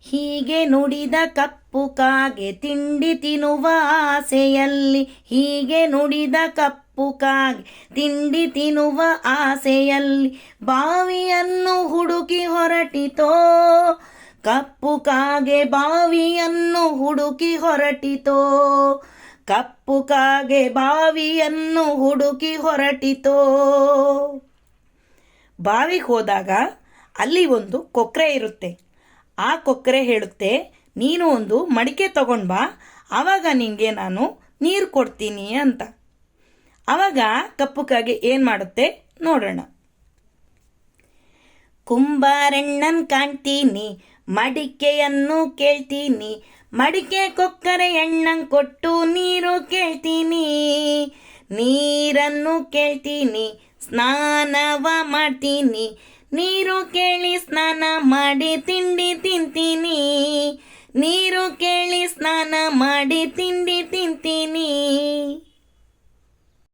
ಹೀಗೆ ನುಡಿದ ಕಪ್ಪು ಕಾಗೆ ತಿಂಡಿ ತಿನ್ನುವ ಆಸೆಯಲ್ಲಿ, ಹೀಗೆ ನುಡಿದ ಕಪ್ಪು ಕಾಗೆ ತಿಂಡಿ ತಿನ್ನುವ ಆಸೆಯಲ್ಲಿ ಬಾವಿಯನ್ನು ಹುಡುಕಿ ಹೊರಟಿತೋ. ಕಪ್ಪು ಕಾಗೆ ಬಾವಿಯನ್ನು ಹುಡುಕಿ ಹೊರಟಿತೋ. ಕಪ್ಪು ಕಾಗೆ ಬಾವಿಯನ್ನು ಹುಡುಕಿ ಹೊರಟಿತೋ. ಬಾವಿಗೆ ಹೋದಾಗ ಅಲ್ಲಿ ಒಂದು ಕೊಕ್ರೆ ಇರುತ್ತೆ. ಆ ಕೊಕ್ರೆ ಹೇಳುತ್ತೆ, ನೀನು ಒಂದು ಮಡಿಕೆ ತಗೊಂಡು ಬಾ, ಆವಾಗ ನಿನಗೆ ನಾನು ನೀರು ಕೊಡ್ತೀನಿ ಅಂತ. ಆವಾಗ ಕಪ್ಪು ಕಾಗೆ ಏನು ಮಾಡುತ್ತೆ ನೋಡೋಣ. ಕುಂಬಾರಣ್ಣನ್ ಕಾಣ್ತೀನಿ, ಮಡಿಕೆಯನ್ನು ಕೇಳ್ತೀನಿ, ಮಡಿಕೆ ಕೊಕ್ಕರೆ ಎಣ್ಣಂ ಕೊಟ್ಟು ನೀರು ಕೇಳ್ತೀನಿ. ನೀರನ್ನು ಕೇಳ್ತೀನಿ, ಸ್ನಾನವ ಮಾಡ್ತೀನಿ, ನೀರು ಕೇಳಿ ಸ್ನಾನ ಮಾಡಿ ತಿಂಡಿ ತಿಂತೀನಿ. ನೀರು ಕೇಳಿ ಸ್ನಾನ ಮಾಡಿ ತಿಂಡಿ